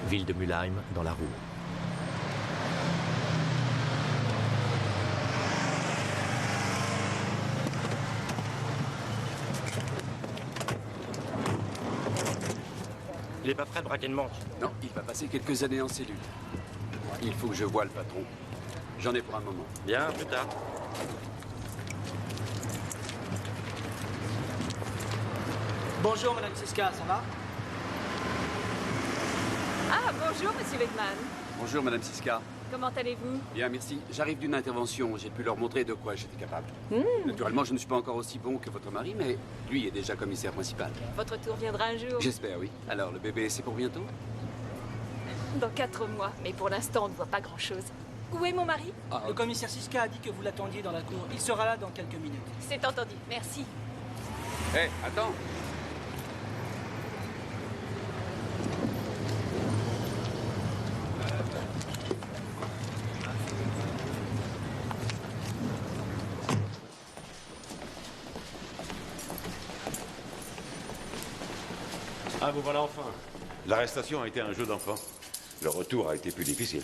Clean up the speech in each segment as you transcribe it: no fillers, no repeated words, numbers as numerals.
ville de Mülheim, dans la Ruhr. Il est pas prêt de braquer une banque. Non, il va passer quelques années en cellule. Il faut que je voie le patron. J'en ai pour un moment. Bien, plus tard. Bonjour, Madame Siska, ça va? Ah, bonjour, Monsieur Weidman. Bonjour, Madame Siska. Comment allez-vous? Bien, merci. J'arrive d'une intervention. J'ai pu leur montrer de quoi j'étais capable. Naturellement, je ne suis pas encore aussi bon que votre mari, mais lui est déjà commissaire principal. Votre tour viendra un jour. J'espère, oui. Alors, le bébé, c'est pour bientôt? Dans 4 mois, mais pour l'instant, on ne voit pas grand-chose. Où est mon mari? Le commissaire Siska a dit que vous l'attendiez dans la cour. Il sera là dans quelques minutes. C'est entendu, merci. Hé, attends. Ah, vous voilà enfin. L'arrestation a été un jeu d'enfant. Le retour a été plus difficile.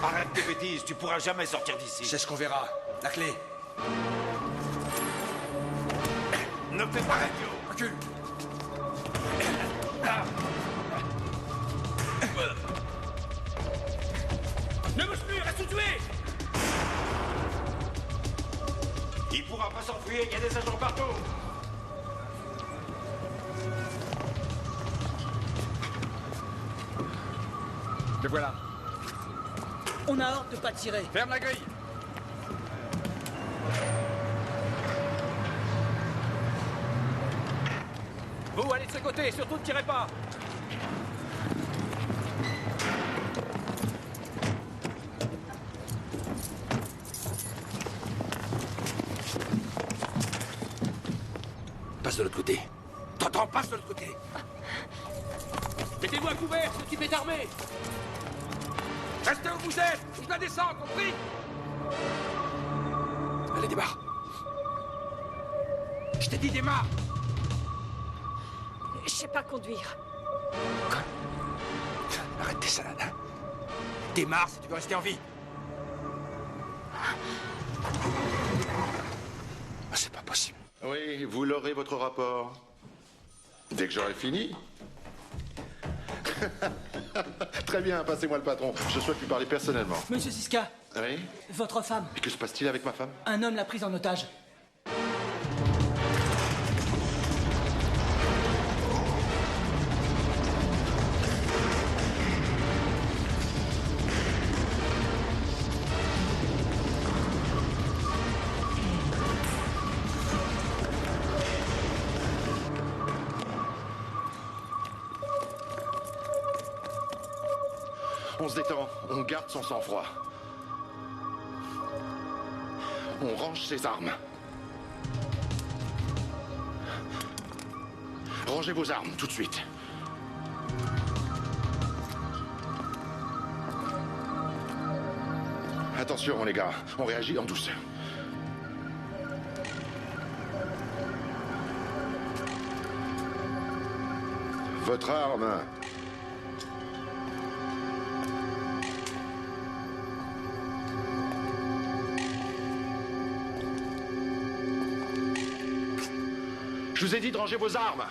Arrête tes bêtises, tu pourras jamais sortir d'ici. C'est ce qu'on verra. La clé. Ne fais pas radio. Recule. Ne bouge plus, reste où tu es. Il pourra pas s'enfuir, il y a des agents partout. Le voilà. On a ordre de pas tirer. Ferme la grille. Vous, allez de ce côté, surtout ne tirez pas. Passe de l'autre côté. T'entends? Passe de l'autre côté. Mettez-vous à couvert, ce type est armé. Restez où vous êtes. Je la descends, compris? Allez, démarre. Je t'ai dit démarre. Je sais pas conduire. Arrête tes salades. Hein. Démarre si tu veux rester en vie. Ah, c'est pas possible. Oui, vous l'aurez, votre rapport. Dès que j'aurai fini. Très bien, passez-moi le patron. Je souhaite lui parler personnellement. Monsieur Siska, Oui? votre femme. Et que se passe-t-il avec ma femme? Un homme l'a prise en otage. On se détend, on garde son sang-froid. On range ses armes. Rangez vos armes, tout de suite. Attention, les gars, on réagit en douceur. Votre arme. Je vous ai dit de ranger vos armes.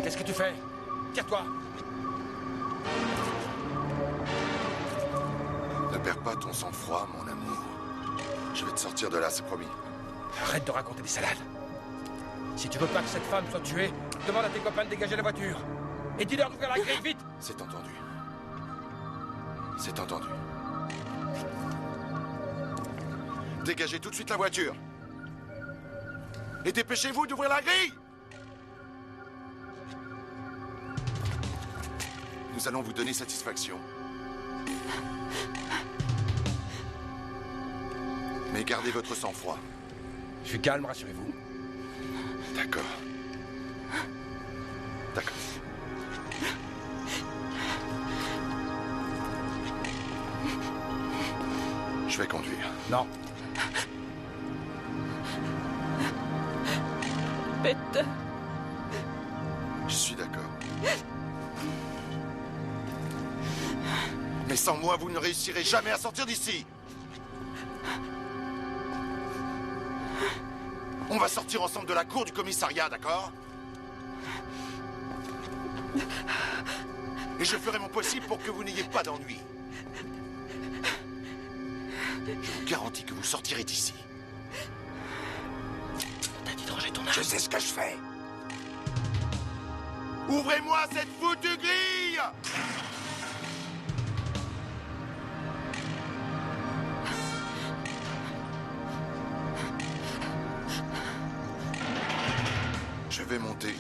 Qu'est-ce que tu fais? Tire-toi. Ne perds pas ton sang-froid, mon amour. Je vais te sortir de là, c'est promis. Arrête de raconter des salades. Si tu veux pas que cette femme soit tuée, demande à tes copains de dégager la voiture. Et dis-leur d'ouvrir la grille, vite. C'est entendu. C'est entendu. Dégagez tout de suite la voiture. Et dépêchez-vous d'ouvrir la grille. Nous allons vous donner satisfaction. Mais gardez votre sang-froid. Je suis calme, rassurez-vous. D'accord. D'accord. Je vais conduire. Non. Peter. Je suis d'accord. Mais sans moi, vous ne réussirez jamais à sortir d'ici. On va sortir ensemble de la cour du commissariat, d'accord? Et je ferai mon possible pour que vous n'ayez pas d'ennui. Je vous garantis que vous sortirez d'ici. T'as dit de ranger ton arme. Je sais ce que je fais. Ouvrez-moi cette foutue grille! Je vais monter.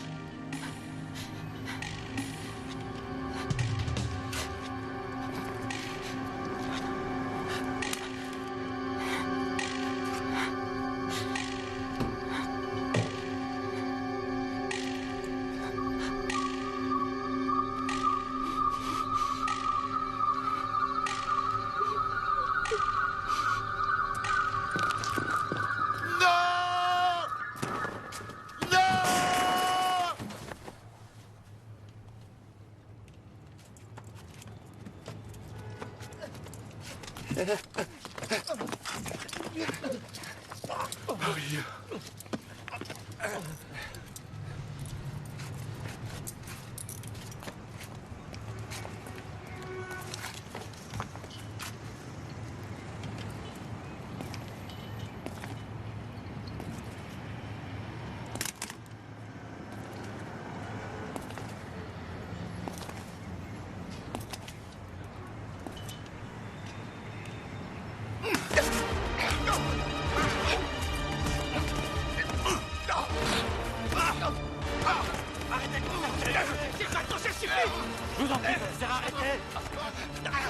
Je vous en prie, professeur, arrêtez!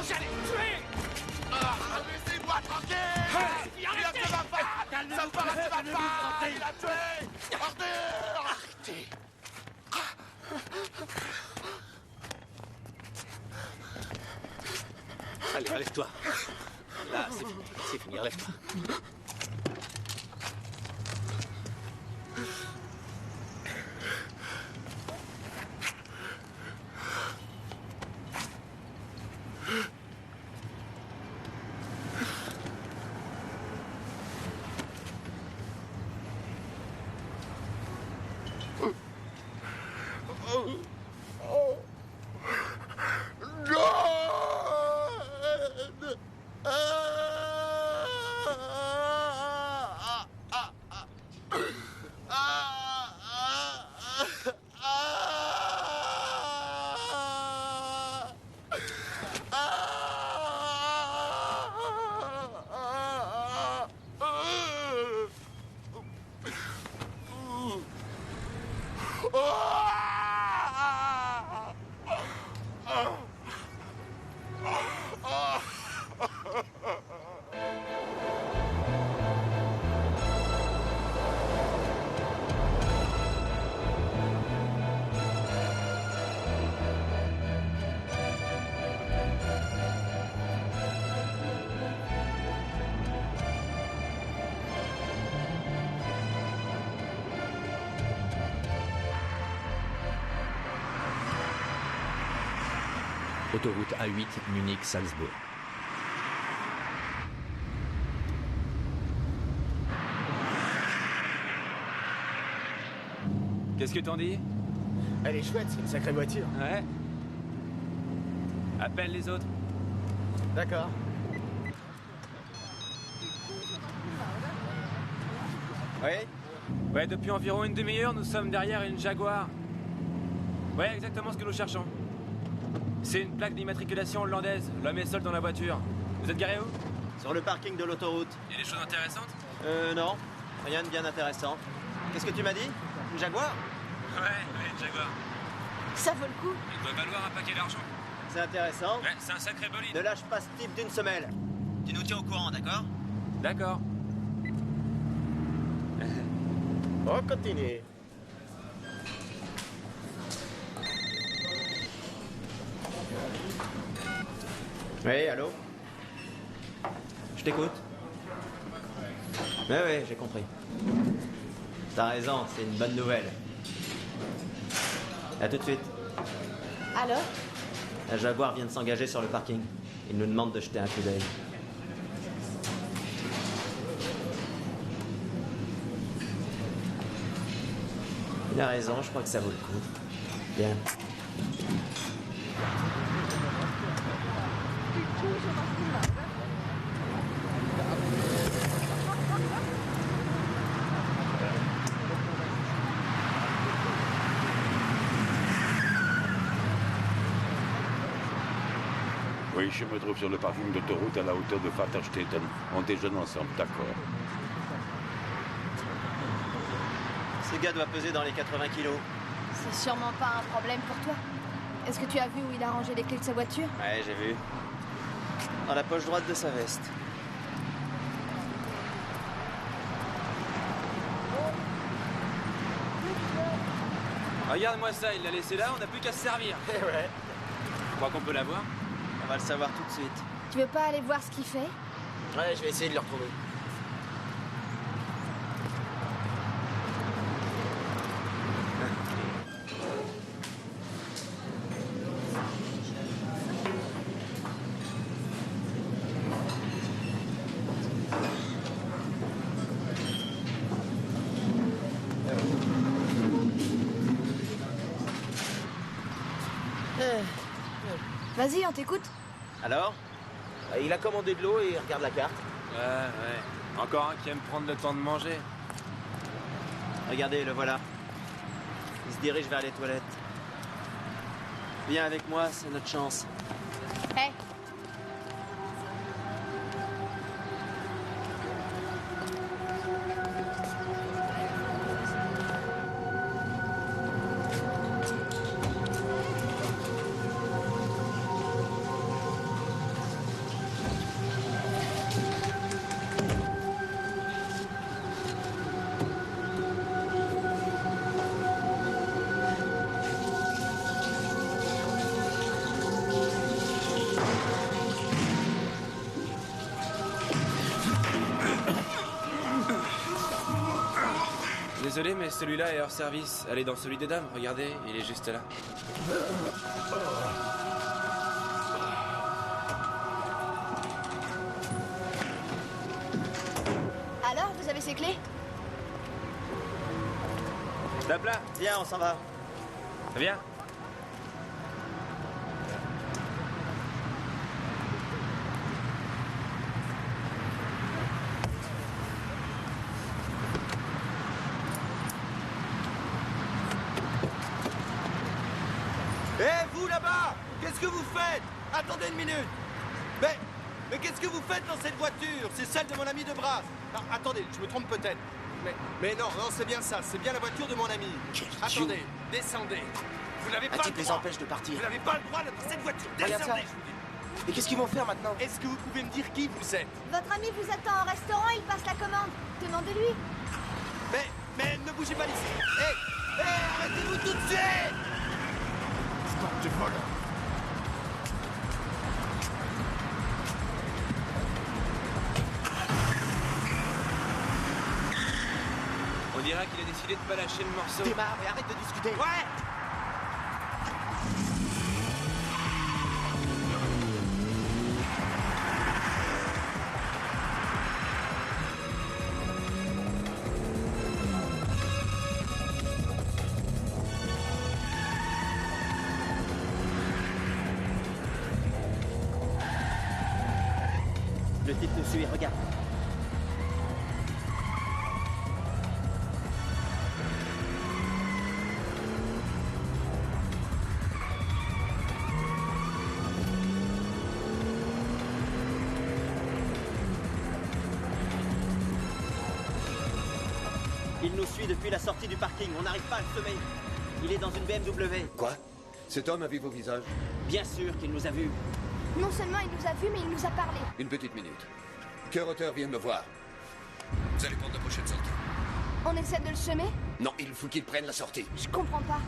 J'allais tuer. Laissez-moi tranquille. Il a tué ma femme. Ça me paraît ma femme. Il a tué. Arthur. Arrêtez. Allez, relève-toi. Là, c'est fini, relève-toi. Autoroute A8, Munich-Salzbourg. Qu'est-ce que t'en dis? Elle est chouette, c'est une sacrée voiture. Ouais. Appelle les autres. D'accord. Oui? Ouais, depuis environ une demi-heure, nous sommes derrière une Jaguar. Ouais, exactement ce que nous cherchons. C'est une plaque d'immatriculation hollandaise. L'homme est seul dans la voiture. Vous êtes garé où? Sur le parking de l'autoroute. Il y a des choses intéressantes? Non. Rien de bien intéressant. Qu'est-ce que tu m'as dit? Une Jaguar? Ouais, Jaguar. Ça vaut le coup. Il doit valoir un paquet d'argent. C'est intéressant. Ouais, c'est un sacré bolide. Ne lâche pas ce type d'une semelle. Tu nous tiens au courant, d'accord? D'accord. On continue. Oui, allô? Je t'écoute. Oui, j'ai compris. T'as raison, c'est une bonne nouvelle. À tout de suite. Alors? La Jaguar vient de s'engager sur le parking. Il nous demande de jeter un coup d'œil. Il a raison, je crois que ça vaut le coup. Bien. Oui, je me trouve sur le parking d'autoroute à la hauteur de Vaterstetten. On déjeune ensemble, d'accord. Ce gars doit peser dans les 80 kilos. C'est sûrement pas un problème pour toi. Est-ce que tu as vu où il a rangé les clés de sa voiture? Ouais, j'ai vu. Dans la poche droite de sa veste. Regarde-moi ça, il l'a laissé là, on n'a plus qu'à se servir. Eh ouais. Tu crois qu'on peut l'avoir? On va le savoir tout de suite. Tu veux pas aller voir ce qu'il fait? Ouais, je vais essayer de le retrouver. Vas-y, on t'écoute. Alors? Il a commandé de l'eau et il regarde la carte. Ouais. Encore un qui aime prendre le temps de manger. Regardez, le voilà. Il se dirige vers les toilettes. Viens avec moi, c'est notre chance. Hé. Désolé, mais celui-là est hors service. Allez dans celui des dames, regardez, il est juste là. Alors, vous avez ces clés? Tape là. Viens, on s'en va. Viens. Hé, vous là-bas! Qu'est-ce que vous faites? Attendez une minute! Mais qu'est-ce que vous faites dans cette voiture? C'est celle de mon ami de Brasse. Non, attendez, je me trompe peut-être. Mais non, c'est bien ça, c'est bien la voiture de mon ami. Attendez, descendez. Vous n'avez pas le les droit. empêche de partir. Vous n'avez pas le droit d'être dans cette voiture. Regarde ça. Descendez, je vous dis. Et qu'est-ce qu'ils vont faire maintenant? Est-ce que vous pouvez me dire qui vous êtes? Votre ami vous attend au restaurant, il passe la commande. Demandez-lui. Mais ne bougez pas d'ici. Hé, arrêtez-vous tout de suite! Bande de voleurs. On dirait qu'il a décidé de pas lâcher le morceau. Démarre et arrête de discuter. Ouais! Le type nous suit, regarde. Il nous suit depuis la sortie du parking. On n'arrive pas à le semer. Il est dans une BMW. Quoi? Cet homme a vu vos visages? Bien sûr qu'il nous a vus. Non seulement il nous a vus, mais il nous a parlé. Une petite minute. Cœur-auteur vient de me voir. Vous allez prendre la prochaine sortie. On essaie de le semer? Non, il faut qu'il prenne la sortie. Je comprends pas.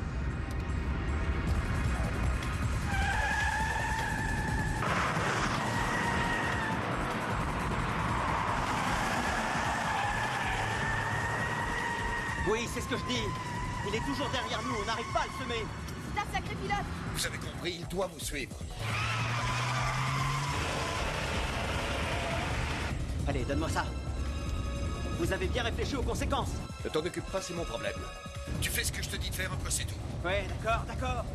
Oui, c'est ce que je dis. Il est toujours derrière nous. On n'arrive pas à le semer. C'est un sacré pilote. Vous avez compris, il doit vous suivre. Allez, donne-moi ça. Vous avez bien réfléchi aux conséquences. Ne t'en occupe pas, c'est mon problème. Tu fais ce que je te dis de faire, après c'est tout. Ouais, d'accord, d'accord.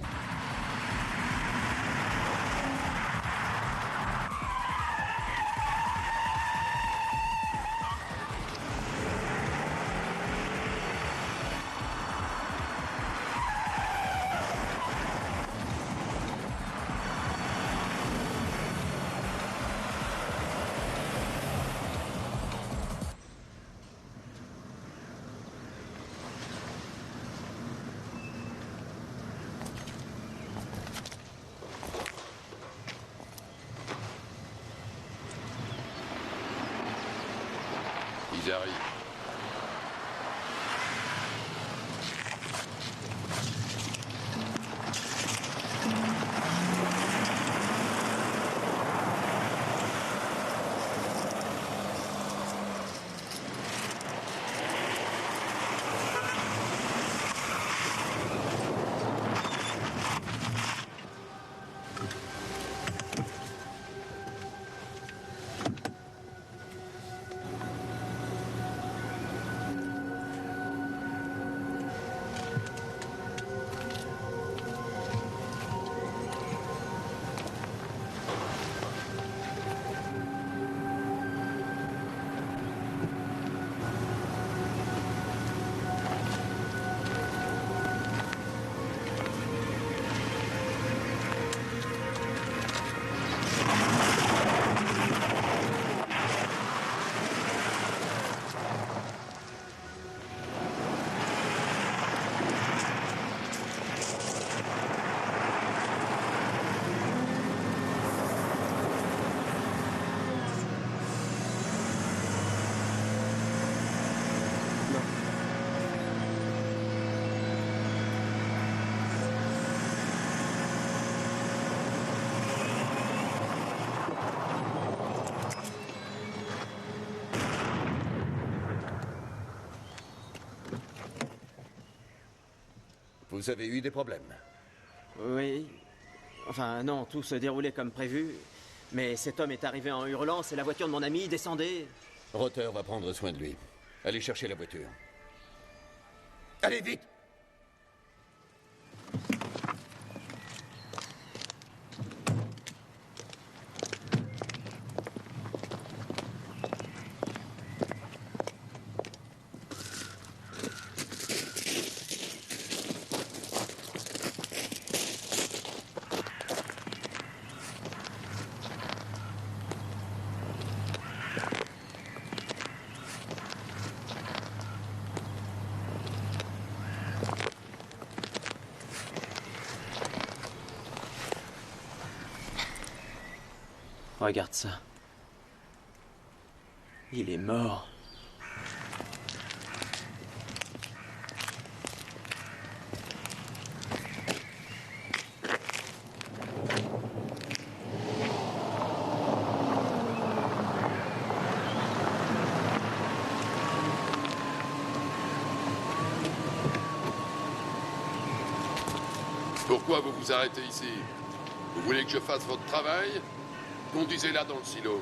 Ils arrivent. Vous avez eu des problèmes? Oui. Enfin, non, tout se déroulait comme prévu. Mais cet homme est arrivé en hurlant, c'est la voiture de mon ami, descendez. Rotter va prendre soin de lui. Allez chercher la voiture. Allez, vite! Regarde ça. Il est mort. Pourquoi vous vous arrêtez ici? Vous voulez que je fasse votre travail? Conduisez-la dans le silo.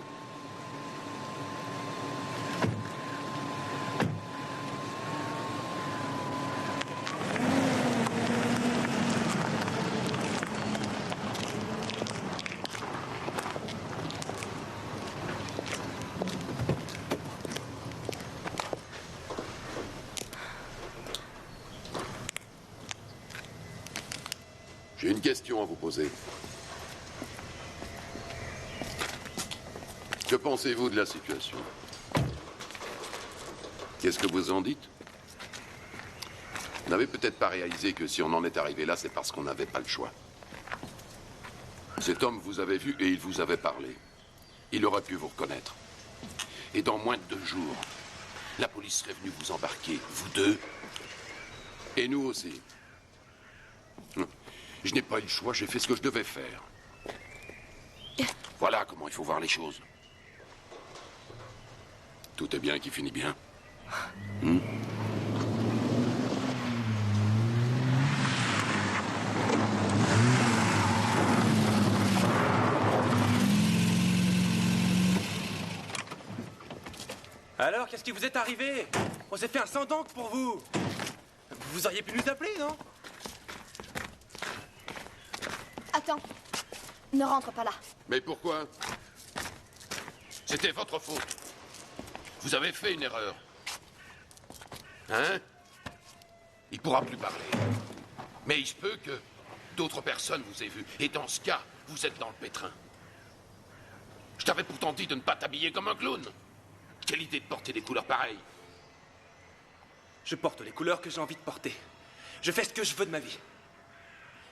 J'ai une question à vous poser. Que pensez-vous de la situation? Qu'est-ce que vous en dites? Vous n'avez peut-être pas réalisé que si on en est arrivé là, c'est parce qu'on n'avait pas le choix. Cet homme vous avait vu et il vous avait parlé. Il aurait pu vous reconnaître. Et dans moins de 2 jours, la police serait venue vous embarquer, vous deux, et nous aussi. Je n'ai pas eu le choix, j'ai fait ce que je devais faire. Voilà comment il faut voir les choses. Tout est bien qui finit bien. Alors, qu'est-ce qui vous est arrivé? On s'est fait un sang d'encre pour vous. Vous auriez pu nous appeler, non? Attends. Ne rentre pas là. Mais pourquoi? C'était votre faute. Vous avez fait une erreur. Hein? Il pourra plus parler. Mais il se peut que d'autres personnes vous aient vu. Et dans ce cas, vous êtes dans le pétrin. Je t'avais pourtant dit de ne pas t'habiller comme un clown. Quelle idée de porter des couleurs pareilles. Je porte les couleurs que j'ai envie de porter. Je fais ce que je veux de ma vie.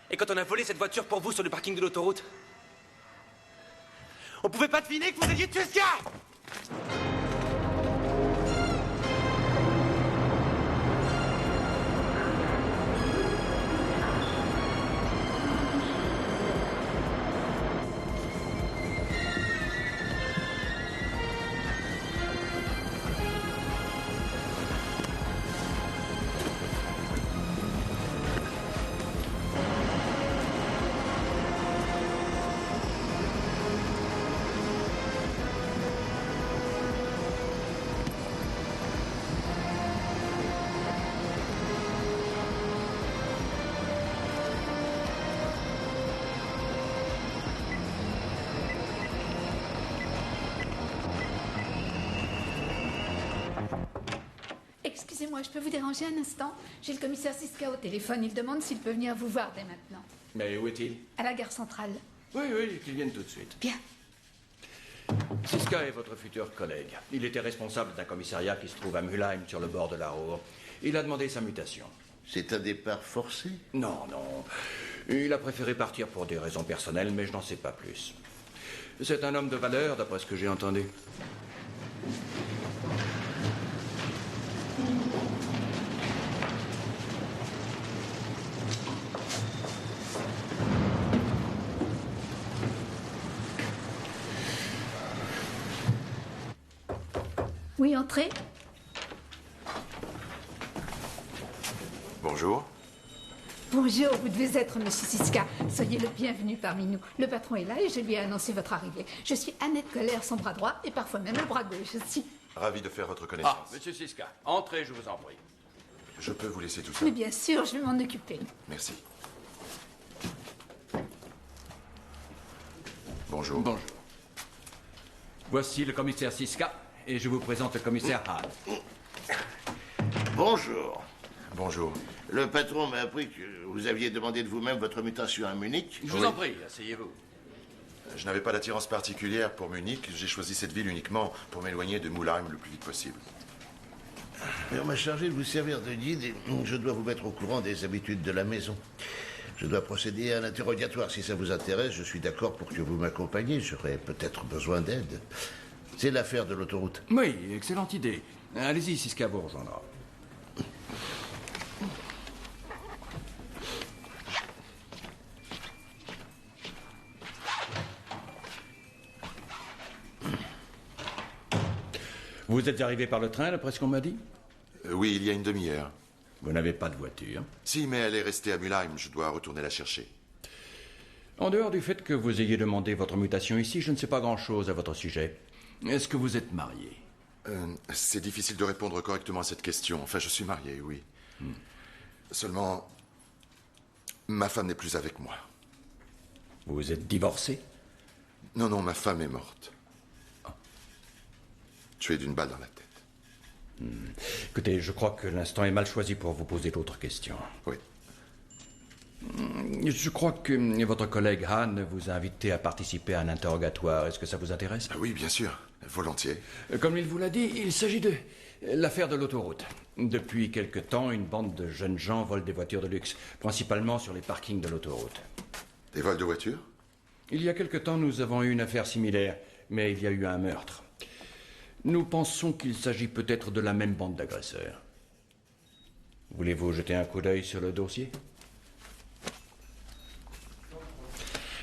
Et quand on a volé cette voiture pour vous sur le parking de l'autoroute, on pouvait pas deviner que vous alliez tuer ce gars! Excusez-moi, je peux vous déranger un instant? J'ai le commissaire Siska au téléphone. Il demande s'il peut venir vous voir dès maintenant. Mais où est-il? À la gare centrale. Oui, qu'il vienne tout de suite. Bien. Siska est votre futur collègue. Il était responsable d'un commissariat qui se trouve à Mülheim, sur le bord de la Ruhr. Il a demandé sa mutation. C'est un départ forcé? Non. Il a préféré partir pour des raisons personnelles, mais je n'en sais pas plus. C'est un homme de valeur, d'après ce que j'ai entendu. Oui, entrez. Bonjour. Bonjour, vous devez être Monsieur Siska. Soyez le bienvenu parmi nous. Le patron est là et je lui ai annoncé votre arrivée. Je suis Annette Koller, son bras droit et parfois même le bras gauche aussi. Ravi de faire votre connaissance. Ah, Monsieur Siska, entrez, je vous en prie. Je peux vous laisser tout ça? Mais bien sûr, je vais m'en occuper. Merci. Bonjour. Bonjour. Voici le commissaire Siska et je vous présente le commissaire Hahn. Bonjour. Bonjour. Le patron m'a appris que vous aviez demandé de vous-même votre mutation à Munich. Je vous en prie, asseyez-vous. Je n'avais pas d'attirance particulière pour Munich. J'ai choisi cette ville uniquement pour m'éloigner de Mülheim le plus vite possible. Mais on m'a chargé de vous servir de guide et je dois vous mettre au courant des habitudes de la maison. Je dois procéder à un interrogatoire. Si ça vous intéresse, je suis d'accord pour que vous m'accompagniez. J'aurais peut-être besoin d'aide. C'est l'affaire de l'autoroute. Oui, excellente idée. Allez-y, Siska vous rejoindra. Vous êtes arrivé par le train, d'après ce qu'on m'a dit? Oui, il y a une demi-heure. Vous n'avez pas de voiture? Si, mais elle est restée à Mülheim. Je dois retourner la chercher. En dehors du fait que vous ayez demandé votre mutation ici, je ne sais pas grand-chose à votre sujet. Est-ce que vous êtes marié? C'est difficile de répondre correctement à cette question. Enfin, je suis marié, oui. Seulement, ma femme n'est plus avec moi. Vous êtes divorcé? Non, ma femme est morte. Tuée d'une balle dans la tête. Écoutez, je crois que l'instant est mal choisi pour vous poser d'autres questions. Oui. Je crois que votre collègue Han vous a invité à participer à un interrogatoire. Est-ce que ça vous intéresse? Oui, bien sûr. Volontiers. Comme il vous l'a dit, il s'agit de l'affaire de l'autoroute. Depuis quelque temps, une bande de jeunes gens volent des voitures de luxe, principalement sur les parkings de l'autoroute. Des vols de voitures? Il y a quelque temps, nous avons eu une affaire similaire, mais il y a eu un meurtre. Nous pensons qu'il s'agit peut-être de la même bande d'agresseurs. Voulez-vous jeter un coup d'œil sur le dossier?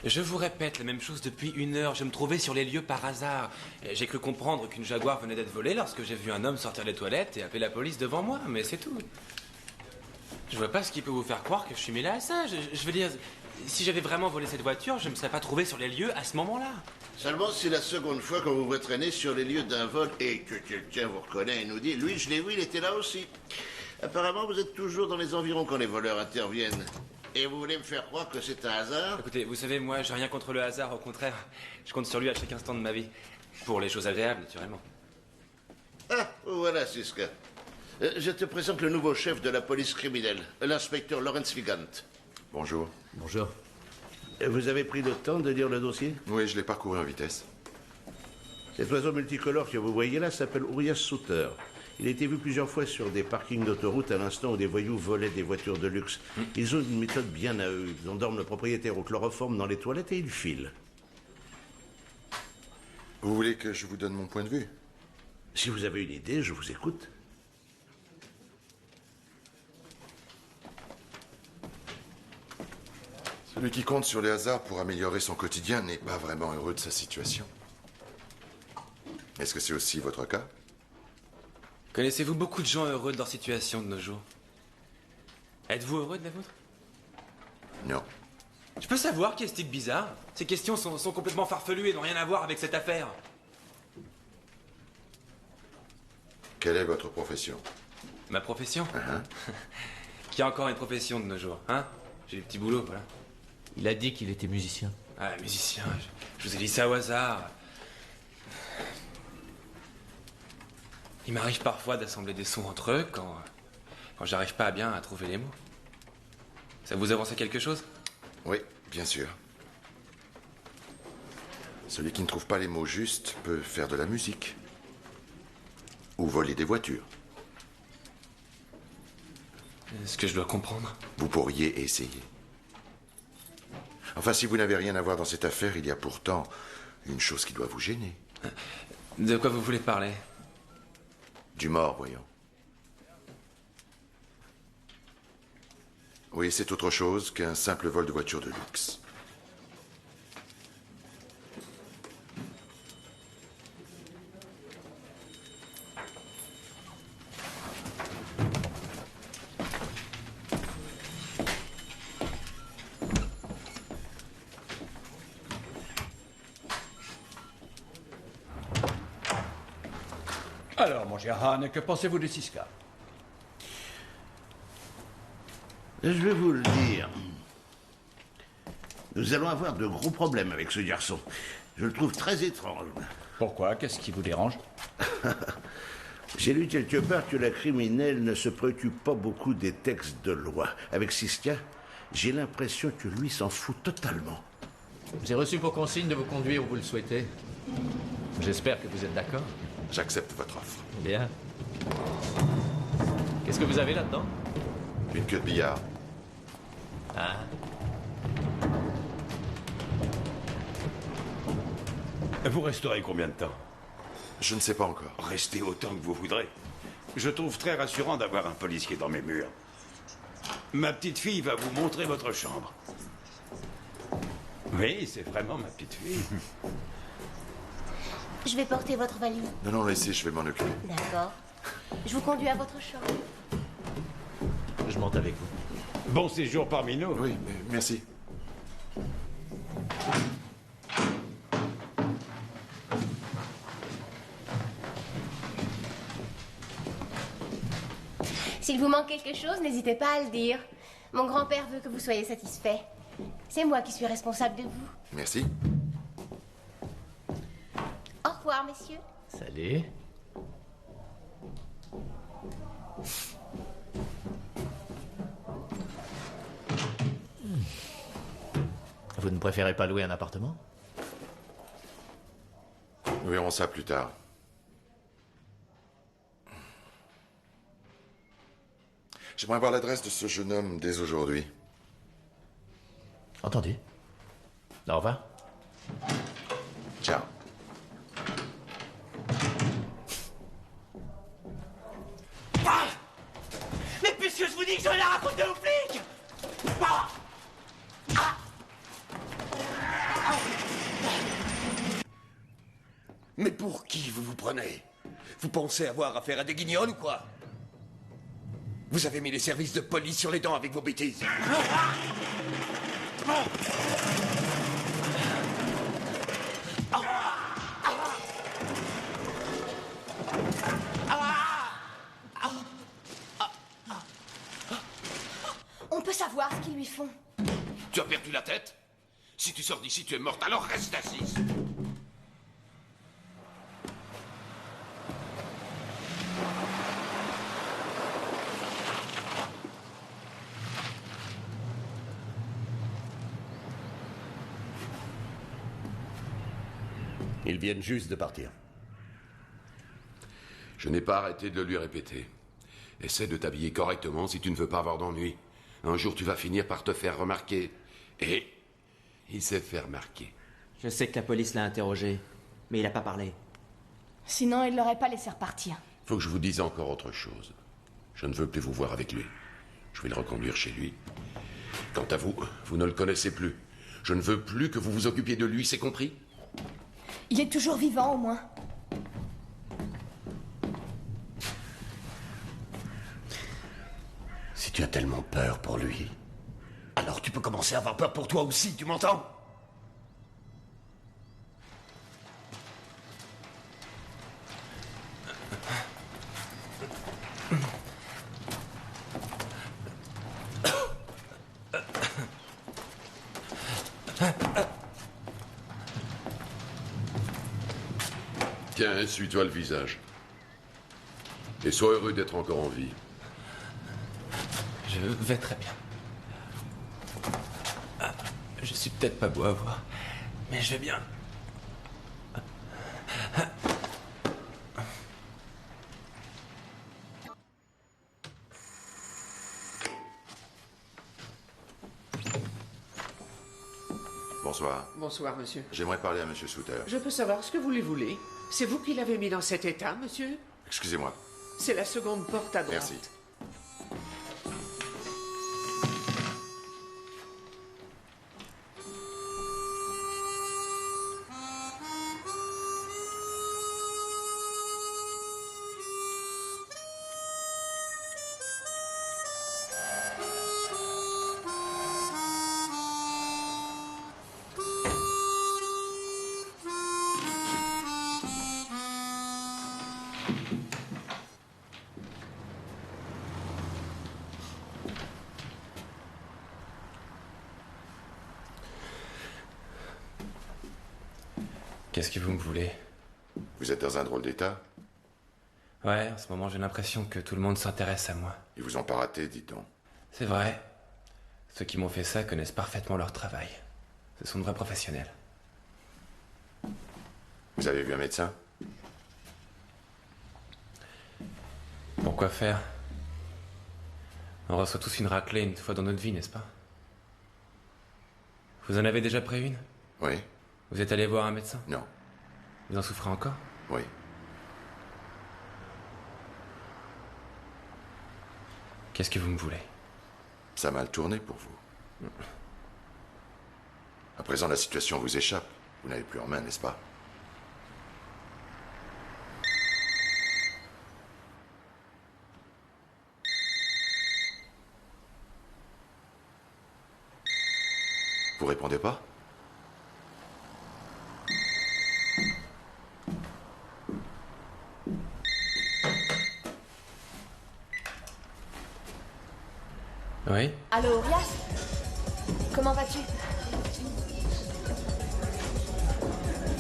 Je vous répète la même chose depuis 1 heure. Je me trouvais sur les lieux par hasard. J'ai cru comprendre qu'une Jaguar venait d'être volée lorsque j'ai vu un homme sortir des toilettes et appeler la police devant moi, mais c'est tout. Je vois pas ce qui peut vous faire croire que je suis mêlé à ça. Je veux dire, si j'avais vraiment volé cette voiture, je ne me serais pas trouvé sur les lieux à ce moment-là. Seulement, c'est la seconde fois qu'on vous voit traîner sur les lieux d'un vol et que quelqu'un vous reconnaît et nous dit « Lui, je l'ai vu, il était là aussi ». Apparemment, vous êtes toujours dans les environs quand les voleurs interviennent. Et vous voulez me faire croire que c'est un hasard? Écoutez, vous savez, moi, j'ai rien contre le hasard, au contraire. Je compte sur lui à chaque instant de ma vie. Pour les choses agréables, naturellement. Ah, voilà, Siska. Je te présente le nouveau chef de la police criminelle, l'inspecteur Lawrence Vigant. Bonjour. Bonjour. Vous avez pris le temps de lire le dossier? Oui, je l'ai parcouru en vitesse. Cet oiseau multicolore que vous voyez là s'appelle Urias Souter. Il a été vu plusieurs fois sur des parkings d'autoroute à l'instant où des voyous volaient des voitures de luxe. Ils ont une méthode bien à eux. Ils endorment le propriétaire au chloroforme dans les toilettes et ils filent. Vous voulez que je vous donne mon point de vue? Si vous avez une idée, je vous écoute. Celui qui compte sur les hasards pour améliorer son quotidien n'est pas vraiment heureux de sa situation. Est-ce que c'est aussi votre cas? Connaissez-vous beaucoup de gens heureux de leur situation de nos jours? Êtes-vous heureux de la vôtre? Non. Je peux savoir qui est ce type bizarre? Ces questions sont complètement farfelues et n'ont rien à voir avec cette affaire. Quelle est votre profession? Ma profession? Qui a encore une profession de nos jours, hein? J'ai des petits boulots, voilà. Il a dit qu'il était musicien. Ah, musicien, je vous ai dit ça au hasard. Il m'arrive parfois d'assembler des sons entre eux quand j'arrive pas bien à trouver les mots. Ça vous avance à quelque chose? Oui, bien sûr. Celui qui ne trouve pas les mots justes peut faire de la musique. Ou voler des voitures. Est-ce que je dois comprendre? Vous pourriez essayer. Enfin, si vous n'avez rien à voir dans cette affaire, il y a pourtant une chose qui doit vous gêner. De quoi vous voulez parler? Du mort, voyons. Oui, c'est autre chose qu'un simple vol de voiture de luxe. Alors, mon cher Han, que pensez-vous de Siska? Je vais vous le dire. Nous allons avoir de gros problèmes avec ce garçon. Je le trouve très étrange. Pourquoi? Qu'est-ce qui vous dérange? J'ai lu quelque part que la criminelle ne se préoccupe pas beaucoup des textes de loi. Avec Siska, j'ai l'impression que lui s'en fout totalement. J'ai reçu pour consigne de vous conduire où vous le souhaitez. J'espère que vous êtes d'accord. J'accepte votre offre. Bien. Qu'est-ce que vous avez là-dedans? Une queue de billard. Ah. Vous resterez combien de temps? Je ne sais pas encore. Restez autant que vous voudrez. Je trouve très rassurant d'avoir un policier dans mes murs. Ma petite fille va vous montrer votre chambre. Oui, c'est vraiment ma petite fille. Je vais porter votre valise. Non, non, laissez, je vais m'en occuper. D'accord. Je vous conduis à votre chambre. Je monte avec vous. Bon séjour parmi nous. Oui, merci. S'il vous manque quelque chose, n'hésitez pas à le dire. Mon grand-père veut que vous soyez satisfait. C'est moi qui suis responsable de vous. Merci. Au revoir, messieurs. Salut. Vous ne préférez pas louer un appartement? Nous verrons ça plus tard. J'aimerais avoir l'adresse de ce jeune homme dès aujourd'hui. Entendu. Au revoir. Ciao. Ah! Mais puisque je vous dis que je vais la raconter aux flics! Ah! Ah! Mais pour qui vous vous prenez? Vous pensez avoir affaire à des guignols ou quoi? Vous avez mis les services de police sur les dents avec vos bêtises. On peut savoir ce qu'ils lui font. Tu as perdu la tête? Si tu sors d'ici, tu es morte, alors reste assise. Ils viennent juste de partir. Je n'ai pas arrêté de le lui répéter. Essaie de t'habiller correctement si tu ne veux pas avoir d'ennui. Un jour, tu vas finir par te faire remarquer. Et il s'est fait remarquer. Je sais que la police l'a interrogé, mais il n'a pas parlé. Sinon, il l'aurait pas laissé repartir. Faut que je vous dise encore autre chose. Je ne veux plus vous voir avec lui. Je vais le reconduire chez lui. Quant à vous, vous ne le connaissez plus. Je ne veux plus que vous vous occupiez de lui, c'est compris? Il est toujours vivant, au moins. Si tu as tellement peur pour lui, alors tu peux commencer à avoir peur pour toi aussi, tu m'entends? Tiens, essuie-toi le visage. Et sois heureux d'être encore en vie. Je vais très bien. Je suis peut-être pas beau à voir, mais je vais bien. Bonsoir. Bonsoir, monsieur. J'aimerais parler à monsieur Souter. Je peux savoir ce que vous lui voulez? C'est vous qui l'avez mis dans cet état, monsieur? Excusez-moi. C'est la seconde porte à droite. Merci. Qu'est-ce que vous me voulez? Vous êtes dans un drôle d'état? Ouais, en ce moment j'ai l'impression que tout le monde s'intéresse à moi. Ils vous ont pas raté, dit-on. C'est vrai. Ceux qui m'ont fait ça connaissent parfaitement leur travail. Ce sont de vrais professionnels. Vous avez vu un médecin? Pourquoi faire? On reçoit tous une raclée une fois dans notre vie, n'est-ce pas? Vous en avez déjà pris une? Oui. Vous êtes allé voir un médecin? Non. Vous en souffrez encore? Oui. Qu'est-ce que vous me voulez? Ça a mal tourné pour vous. À présent, la situation vous échappe. Vous n'avez plus en main, n'est-ce pas? Vous répondez pas? Oui? Allô, Orias? Comment vas-tu?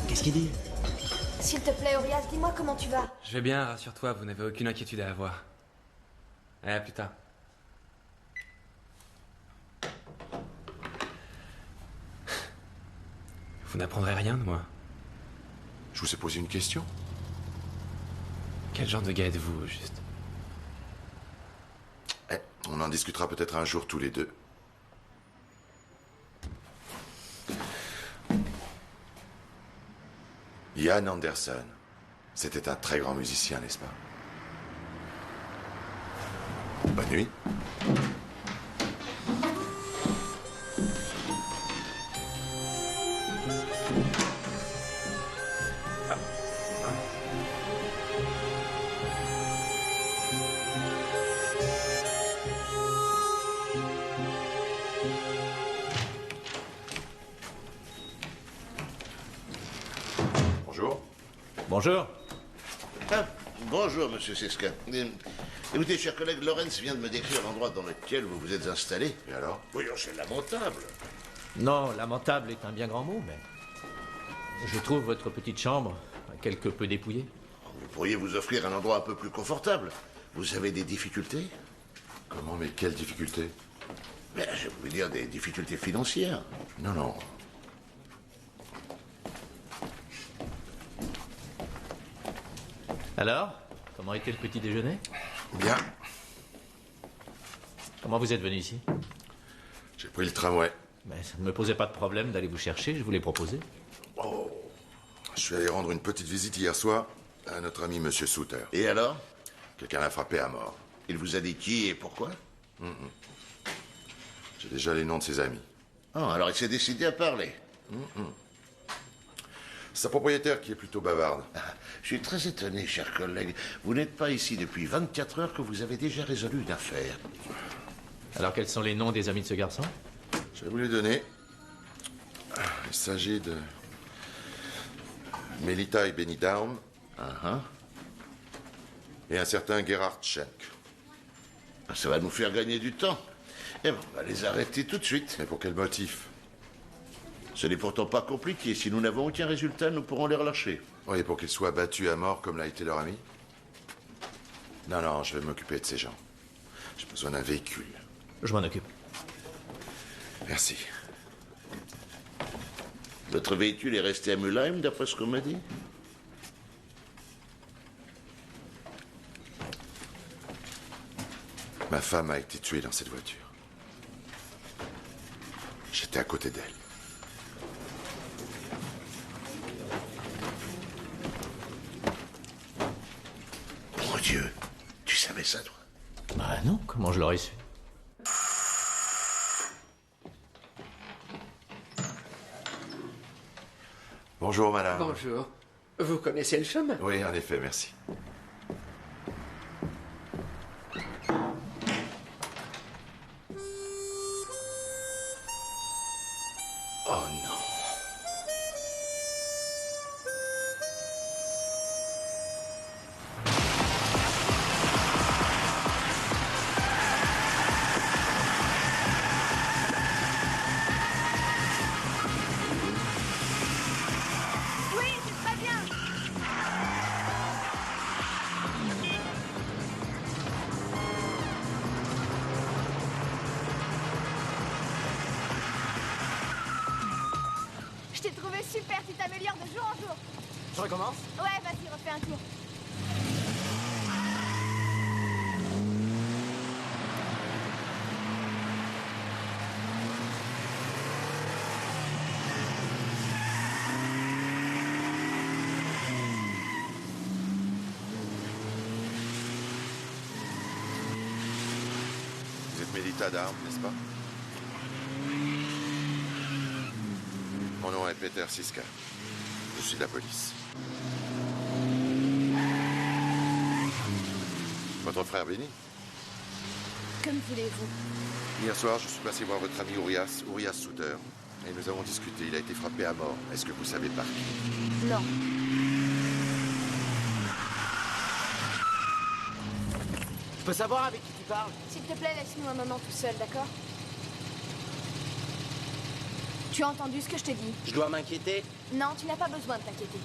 Qu'est-ce qu'il dit? S'il te plaît, Orias, dis-moi comment tu vas. Je vais bien, rassure-toi, vous n'avez aucune inquiétude à avoir. Allez, à plus tard. Vous n'apprendrez rien de moi. Je vous ai posé une question. Quel genre de gars êtes-vous, au juste? On en discutera peut-être un jour tous les deux. Ian Anderson. C'était un très grand musicien, n'est-ce pas? Bonne nuit. Bonjour. Bonjour. Ah, bonjour, monsieur Siska. Écoutez, cher collègue, Lawrence vient de me décrire l'endroit dans lequel vous vous êtes installé. Et alors? Voyons, c'est lamentable. Non, lamentable est un bien grand mot, mais... Je trouve votre petite chambre quelque peu dépouillée. Vous pourriez vous offrir un endroit un peu plus confortable. Vous avez des difficultés? Comment, mais quelles difficultés? Ben, je voulais dire des difficultés financières. Non, non. Alors, comment était le petit déjeuner? Bien. Comment vous êtes venu ici? J'ai pris le tramway. Mais ça ne me posait pas de problème d'aller vous chercher, je vous l'ai proposé. Oh. Je suis allé rendre une petite visite hier soir à notre ami Monsieur Souter. Et alors? Quelqu'un l'a frappé à mort. Il vous a dit qui et pourquoi? J'ai déjà les noms de ses amis. Ah, alors il s'est décidé à parler. Sa propriétaire qui est plutôt bavarde. Je suis très étonné, cher collègue. Vous n'êtes pas ici depuis 24 heures que vous avez déjà résolu une affaire. Alors quels sont les noms des amis de ce garçon? Je vais vous les donner. Il s'agit de Melita et Benny Down. Et un certain Gerhard Schenk. Ça va nous faire gagner du temps. Eh ben, on va les arrêter tout de suite. Mais pour quel motif? Ce n'est pourtant pas compliqué. Si nous n'avons aucun résultat, nous pourrons les relâcher. Oui, pour qu'ils soient battus à mort comme l'a été leur ami? Non, non, je vais m'occuper de ces gens. J'ai besoin d'un véhicule. Je m'en occupe. Merci. Votre véhicule est resté à Mulheim, d'après ce qu'on m'a dit? Ma femme a été tuée dans cette voiture. J'étais à côté d'elle. Mon Dieu, tu savais ça, toi? Bah non, comment je l'aurais su? Bonjour, madame. Bonjour. Vous connaissez le chemin? Oui, en effet, merci. Oh non. Oui, c'est très bien. Je t'ai trouvé super, tu t'améliores de jour en jour. Je recommence? Ouais, vas-y, refais un tour. Vous êtes Melita Down, n'est-ce pas? Mon nom est Peter Siska. Je suis de la police. Votre frère Benny? Comme voulez-vous. Hier soir, je suis passé voir votre ami Urias Souter. Et nous avons discuté. Il a été frappé à mort. Est-ce que vous savez par qui? Non. Je peux savoir avec qui tu parles? S'il te plaît, laisse-nous un moment tout seul, d'accord? Tu as entendu ce que je t'ai dit? Je dois m'inquiéter? Non, tu n'as pas besoin de t'inquiéter.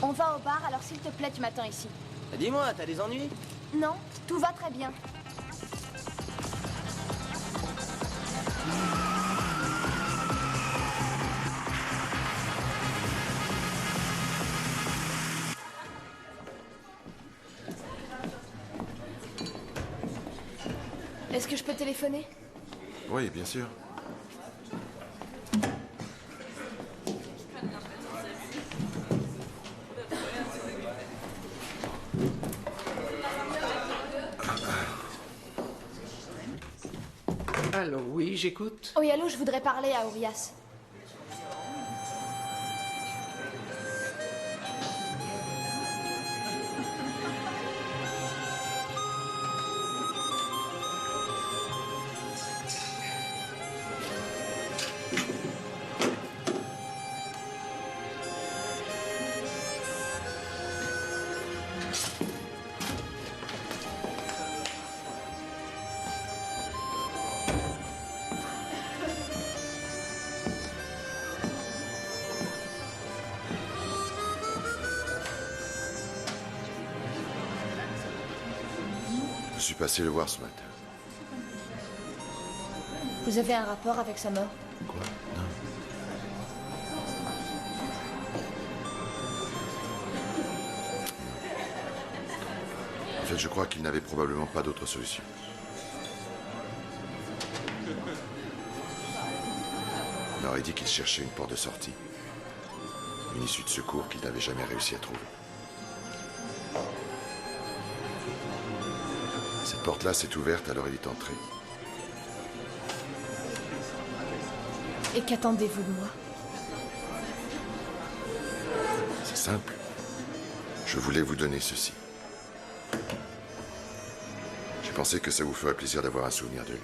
On va au bar, alors s'il te plaît, tu m'attends ici. Dis-moi, t'as des ennuis? Non, tout va très bien. Est-ce que je peux téléphoner? Oui, bien sûr. Allô, oui, j'écoute. Oui, allô, je voudrais parler à Urias. Je suis passé le voir ce matin. Vous avez un rapport avec sa mort? Quoi? Non. En fait, je crois qu'il n'avait probablement pas d'autre solution. On aurait dit qu'il cherchait une porte de sortie. Une issue de secours qu'il n'avait jamais réussi à trouver. Cette porte-là s'est ouverte, alors il est entré. Et qu'attendez-vous de moi? C'est simple. Je voulais vous donner ceci. J'ai pensé que ça vous ferait plaisir d'avoir un souvenir de lui.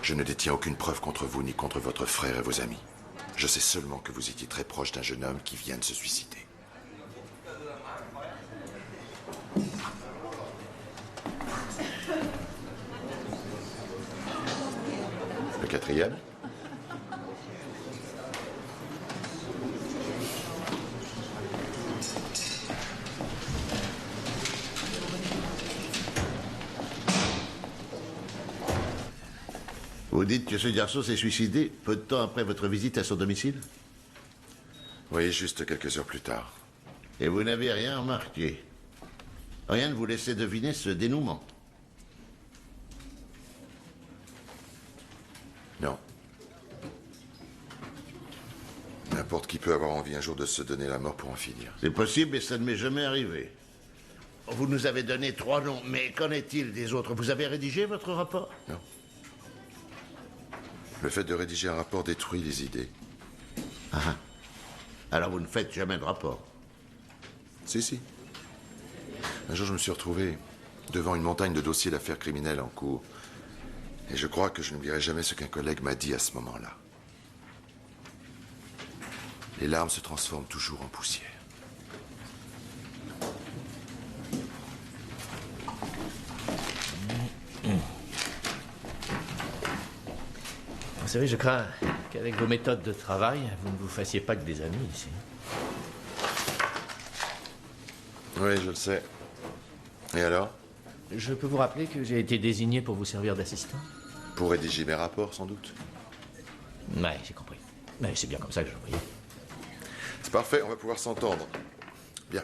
Je ne détiens aucune preuve contre vous ni contre votre frère et vos amis. Je sais seulement que vous étiez très proche d'un jeune homme qui vient de se suicider. Le quatrième? Vous dites que ce garçon s'est suicidé peu de temps après votre visite à son domicile? Oui, juste quelques heures plus tard. Et vous n'avez rien remarqué? Rien ne vous laissait deviner ce dénouement? Non. N'importe qui peut avoir envie un jour de se donner la mort pour en finir. C'est possible, mais ça ne m'est jamais arrivé. Vous nous avez donné 3 noms, mais qu'en est-il des autres? Vous avez rédigé votre rapport? Non. Le fait de rédiger un rapport détruit les idées. Ah. Alors vous ne faites jamais de rapport? Si. Un jour, je me suis retrouvé devant une montagne de dossiers d'affaires criminelles en cours. Et je crois que je n'oublierai jamais ce qu'un collègue m'a dit à ce moment-là. Les larmes se transforment toujours en poussière. Vous savez, je crains qu'avec vos méthodes de travail, vous ne vous fassiez pas que des amis ici. Oui, je le sais. Et alors? Je peux vous rappeler que j'ai été désigné pour vous servir d'assistant? Pour rédiger mes rapports, sans doute. Ouais, j'ai compris. Mais c'est bien comme ça que je le voyais. C'est parfait, on va pouvoir s'entendre. Bien.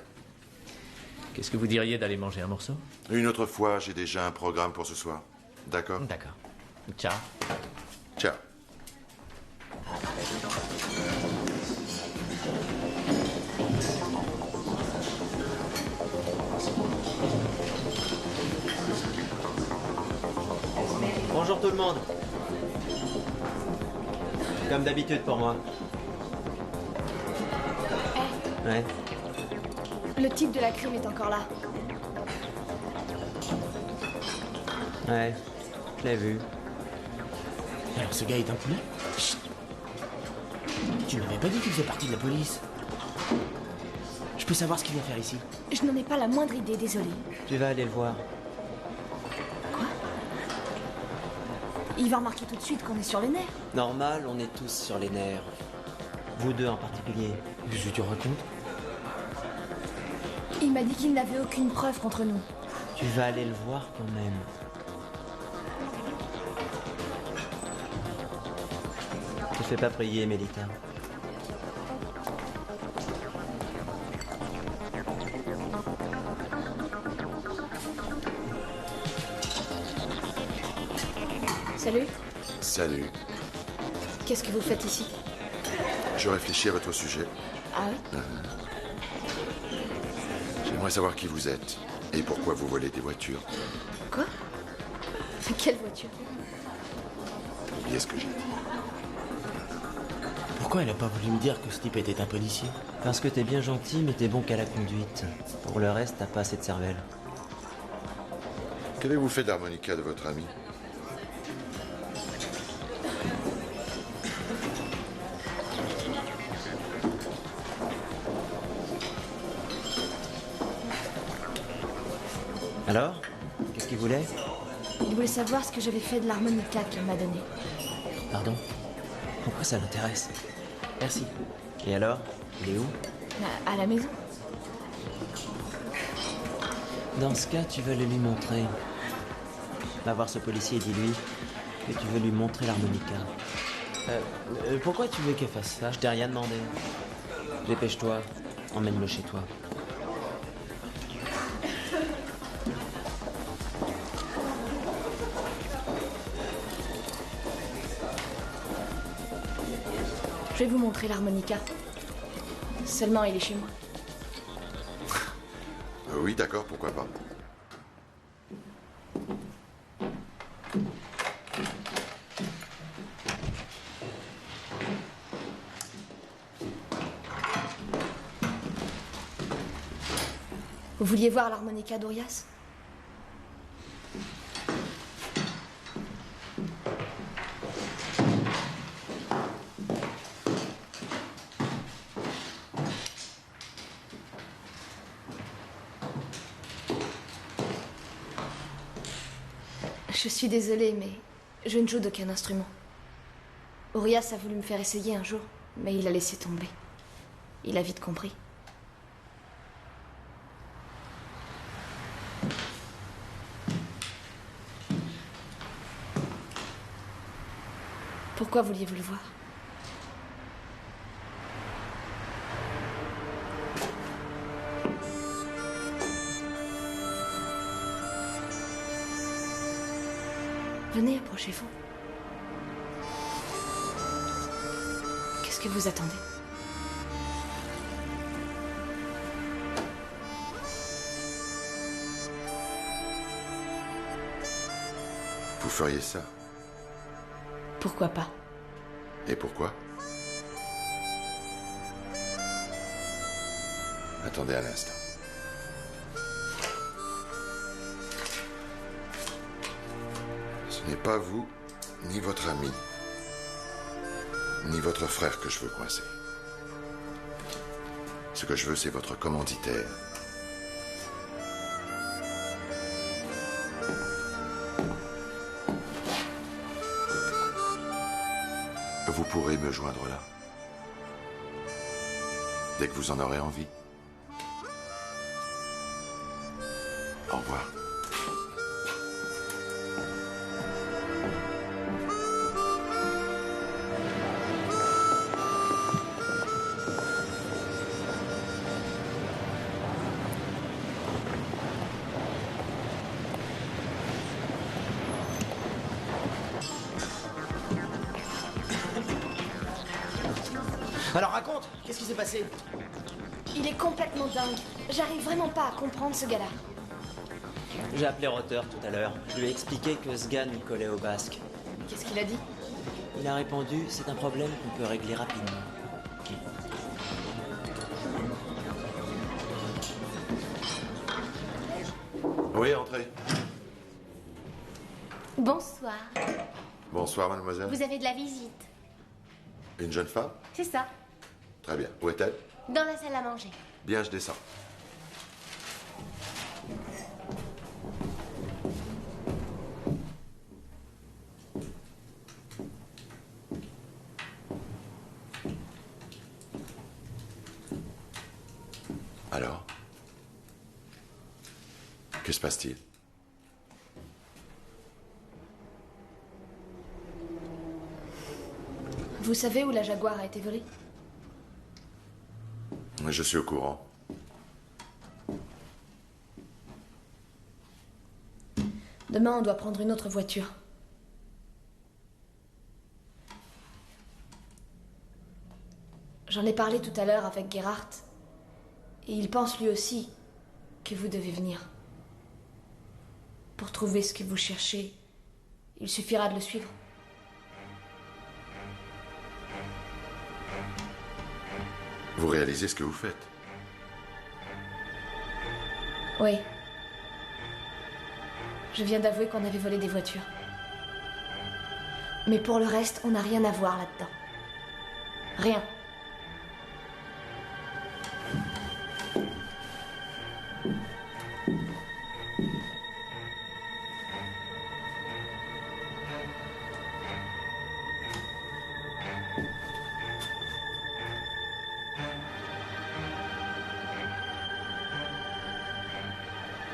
Qu'est-ce que vous diriez d'aller manger un morceau? Une autre fois, j'ai déjà un programme pour ce soir. D'accord? D'accord. Ciao. Ciao. Bonjour tout le monde. Comme d'habitude pour moi. Ouais. Le type de la crime est encore là. Ouais, je l'ai vu. Alors ce gars est un poulet? Chut. Tu m'avais pas dit qu'il faisait partie de la police. Je peux savoir ce qu'il vient faire ici? Je n'en ai pas la moindre idée, désolé. Tu vas aller le voir. Il va remarquer tout de suite qu'on est sur les nerfs. Normal, on est tous sur les nerfs. Vous deux en particulier. Qu'est-ce que tu racontes? Il m'a dit qu'il n'avait aucune preuve contre nous. Tu vas aller le voir quand même. Ne fais pas prier, Mélita. Salut. Salut. Qu'est-ce que vous faites ici? Je réfléchis à votre sujet. Ah oui? J'aimerais savoir qui vous êtes et pourquoi vous volez des voitures. Quoi? Quelle voiture? Oubliez ce que j'ai dit. Pourquoi elle a pas voulu me dire que ce type était un policier? Parce que t'es bien gentil, mais t'es bon qu'à la conduite. Pour le reste, t'as pas assez de cervelle. Qu'avez-vous fait de l'harmonica de votre ami? Alors? Qu'est-ce qu'il voulait? Il voulait savoir ce que j'avais fait de l'harmonica qu'elle m'a donné. Pardon? Pourquoi ça l'intéresse? Merci. Et alors? Il est où? À la maison. Dans ce cas, tu vas le lui montrer. Va voir ce policier et dis-lui que tu veux lui montrer l'harmonica. Pourquoi tu veux qu'elle fasse ça? Je t'ai rien demandé. Dépêche-toi, emmène-le chez toi. Je vais vous montrer l'harmonica. Seulement, il est chez moi. Oui, d'accord, pourquoi pas. Vous vouliez voir l'harmonica d'Urias? Je suis désolée, mais je ne joue d'aucun instrument. Urias a voulu me faire essayer un jour, mais il a laissé tomber. Il a vite compris. Pourquoi vouliez-vous le voir? Venez, approchez-vous. Qu'est-ce que vous attendez? Vous feriez ça? Pourquoi pas? Et pourquoi? Attendez un instant. Ce n'est pas vous, ni votre ami, ni votre frère que je veux coincer. Ce que je veux, c'est votre commanditaire. Vous pourrez me joindre là, dès que vous en aurez envie. Au revoir. Alors raconte, qu'est-ce qui s'est passé? Il est complètement dingue. J'arrive vraiment pas à comprendre ce gars-là. J'ai appelé Rotter tout à l'heure. Je lui ai expliqué que Sgan collait au basque. Qu'est-ce qu'il a dit? Il a répondu, c'est un problème qu'on peut régler rapidement. Oui, entrez. Bonsoir. Bonsoir, mademoiselle. Vous avez de la visite. Une jeune femme? C'est ça. Très bien. Où est-elle? Dans la salle à manger. Bien, je descends. Alors? Que se passe-t-il? Vous savez où la Jaguar a été volée? Je suis au courant. Demain, on doit prendre une autre voiture. J'en ai parlé tout à l'heure avec Gerhardt. Et il pense lui aussi que vous devez venir. Pour trouver ce que vous cherchez, il suffira de le suivre. Vous réalisez ce que vous faites? Oui. Je viens d'avouer qu'on avait volé des voitures. Mais pour le reste, on n'a rien à voir là-dedans. Rien.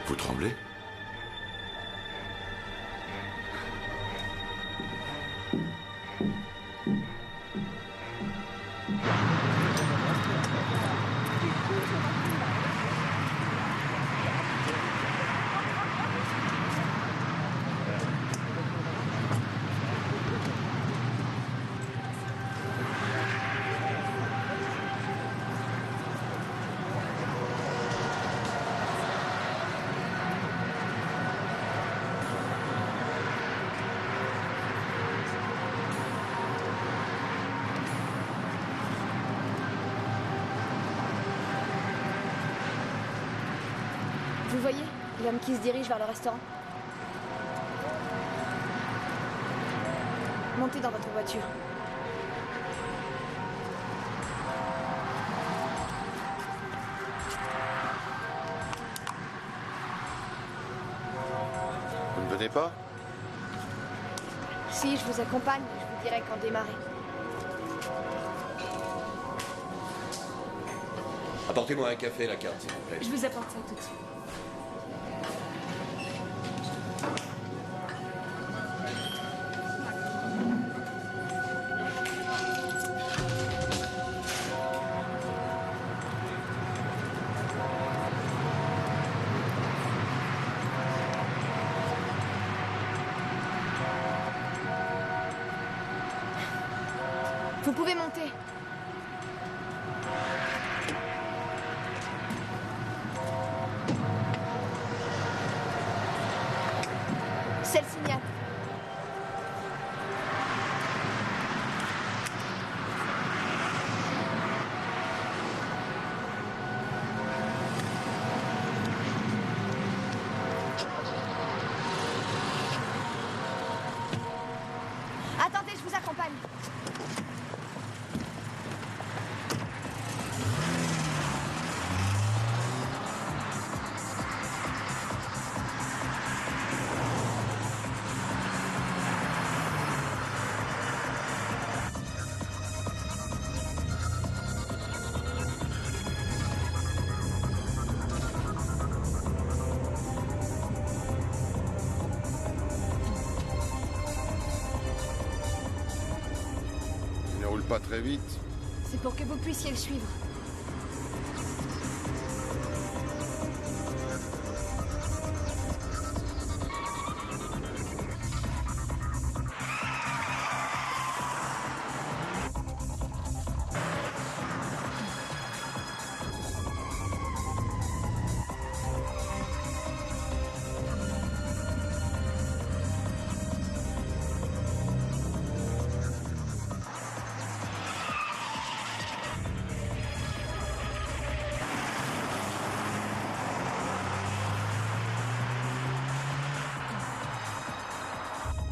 Vous tremblez? Vous voyez, l'homme qui se dirige vers le restaurant. Montez dans votre voiture. Vous ne venez pas? Si, je vous accompagne, je vous dirai quand démarrer. Apportez-moi un café et la carte, s'il vous plaît. Je vous apporte ça tout de suite. Vous pouvez monter. C'est le signal. Attendez, je vous accompagne. Il ne roule pas très vite. C'est pour que vous puissiez le suivre.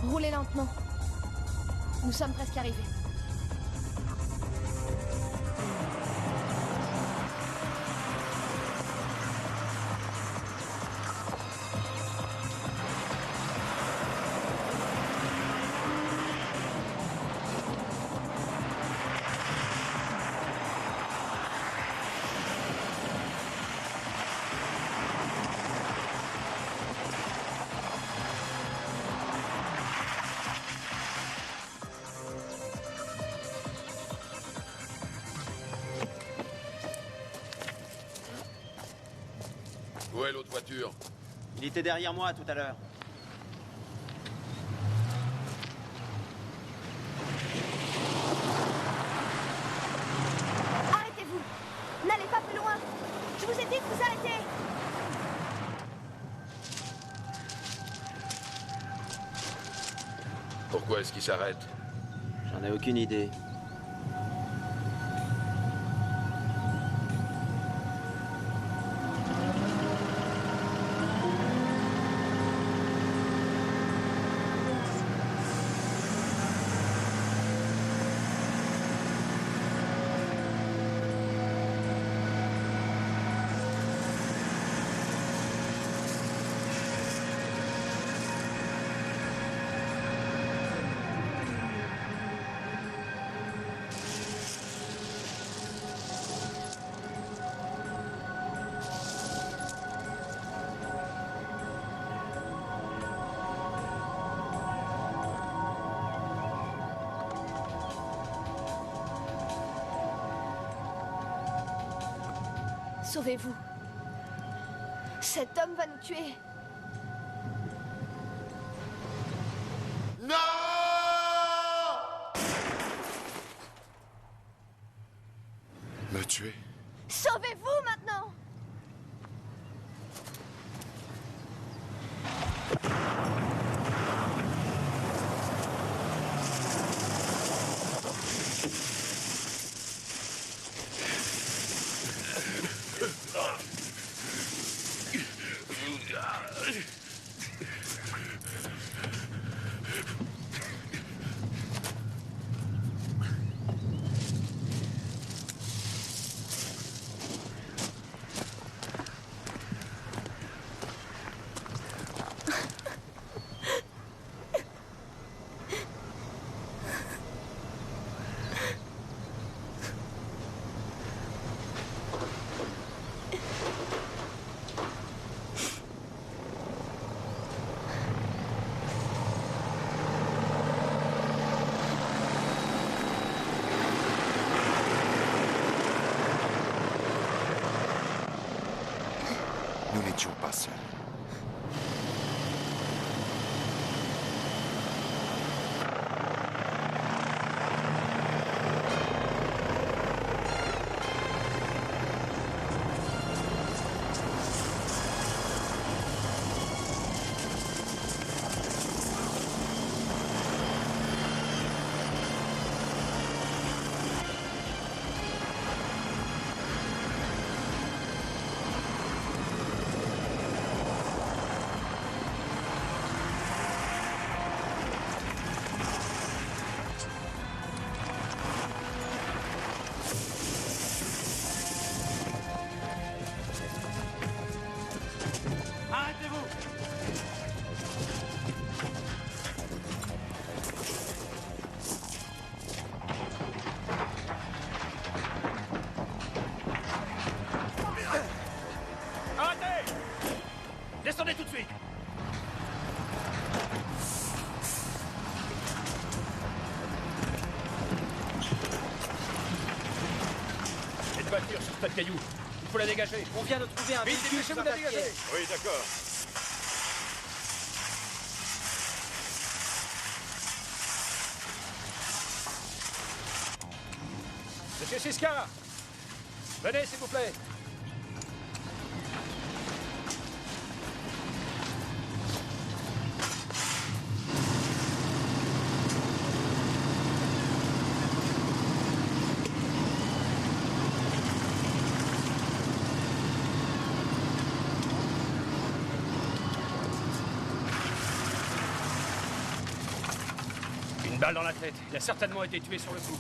Roulez lentement. Nous sommes presque arrivés. voiture? Il était derrière moi tout à l'heure. Arrêtez-vous! N'allez pas plus loin! Je vous ai dit de vous arrêter! Pourquoi est-ce qu'il s'arrête? J'en ai aucune idée. Sauvez-vous. Cet homme va nous tuer. Non! Me tuer? Sauvez-vous maintenant! Nous n'étions pas seuls. Arrêtez-vous! Arrêtez! Descendez tout de suite! Cette voiture sur ce tas de cailloux. Il faut la dégager. On vient de trouver un Vite, véhicule dépêchez-vous sans de la papier. dégager. Oui, d'accord. Monsieur Siska! Venez, s'il vous plaît. Une balle dans la tête. Il a certainement été tué sur le coup.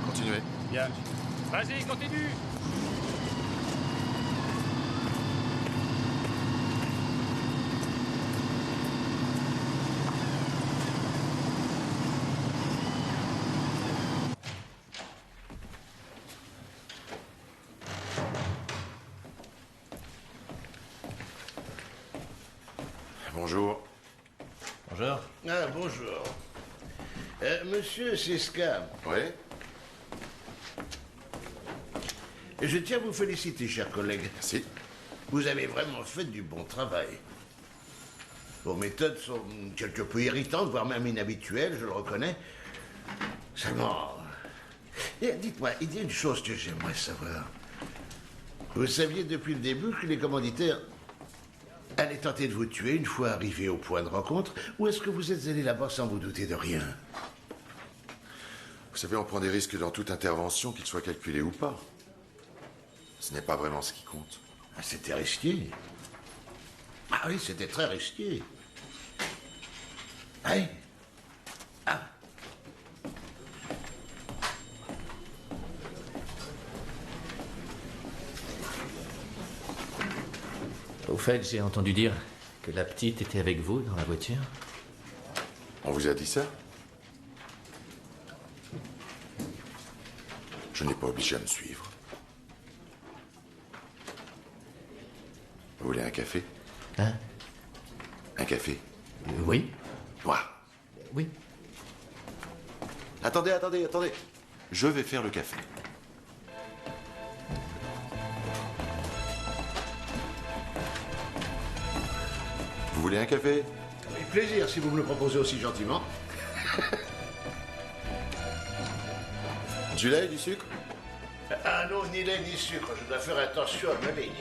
Continuez. Bien. Vas-y, continue. Bonjour. Ah, bonjour. Monsieur Siska. Oui? Je tiens à vous féliciter, cher collègue. Merci. Vous avez vraiment fait du bon travail. Vos méthodes sont quelque peu irritantes, voire même inhabituelles, je le reconnais. Seulement... Dites-moi, il y a une chose que j'aimerais savoir. Vous saviez depuis le début que les commanditaires allaient tenter de vous tuer une fois arrivés au point de rencontre, ou est-ce que vous êtes allé là-bas sans vous douter de rien? Vous savez, on prend des risques dans toute intervention, qu'ils soient calculés ou pas. Ce n'est pas vraiment ce qui compte. Ah, c'était risqué. Ah oui, c'était très risqué. Oui. Ah. Au fait, j'ai entendu dire que la petite était avec vous dans la voiture. On vous a dit ça? Je n'ai pas obligé à me suivre. Vous voulez un café? Hein? Un café? Oui. Moi? Oui. Attendez. Je vais faire le café. Vous voulez un café? Avec plaisir, si vous me le proposez aussi gentiment. Du lait et du sucre? Ah non, ni lait ni sucre. Je dois faire attention à ma ligne.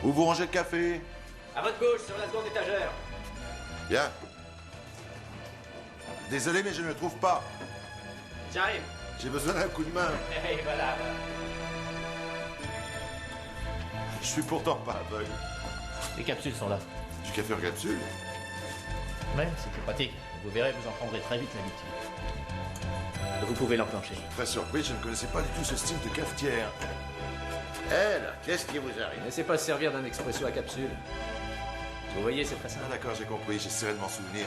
Où vous rangez le café? À votre gauche, sur la seconde étagère. Bien. Désolé, mais je ne le trouve pas. J'arrive. J'ai besoin d'un coup de main. Et voilà. Je suis pourtant pas aveugle. Les capsules sont là. Du café en capsule? Ouais, c'est plus pratique. Vous verrez, vous en prendrez très vite l'habitude. Vous pouvez l'enclencher. Très surpris, je ne connaissais pas du tout ce style de cafetière. Alors, qu'est-ce qui vous arrive? Laissez pas se servir d'un expresso à capsule. Vous voyez, c'est très simple. Ah d'accord, j'ai compris, j'essaierai de m'en souvenir.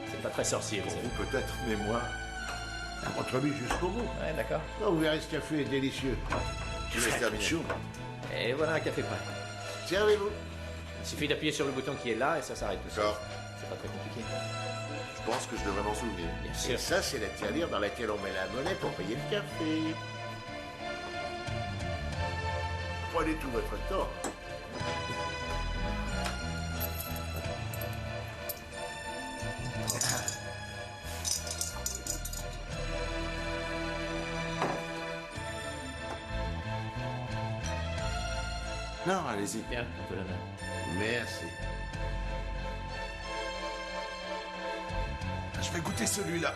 C'est pas très sorcier, vous savez. Vous peut-être, mais moi... Montre-lui jusqu'au bout. Ouais, d'accord. Oh, vous verrez, ce café est délicieux. Je vais terminer. Et voilà un café prêt. Servez-vous. Il suffit d'appuyer sur le bouton qui est là et ça s'arrête tout seul. D'accord. C'est pas très compliqué. Je pense que je devrais m'en souvenir. Bien Et sûr. ça, c'est la tirelire dans laquelle on met la monnaie pour payer le café. Prenez tout votre temps. Non, allez-y. Bien, un peu la main. Merci. Je vais goûter celui-là.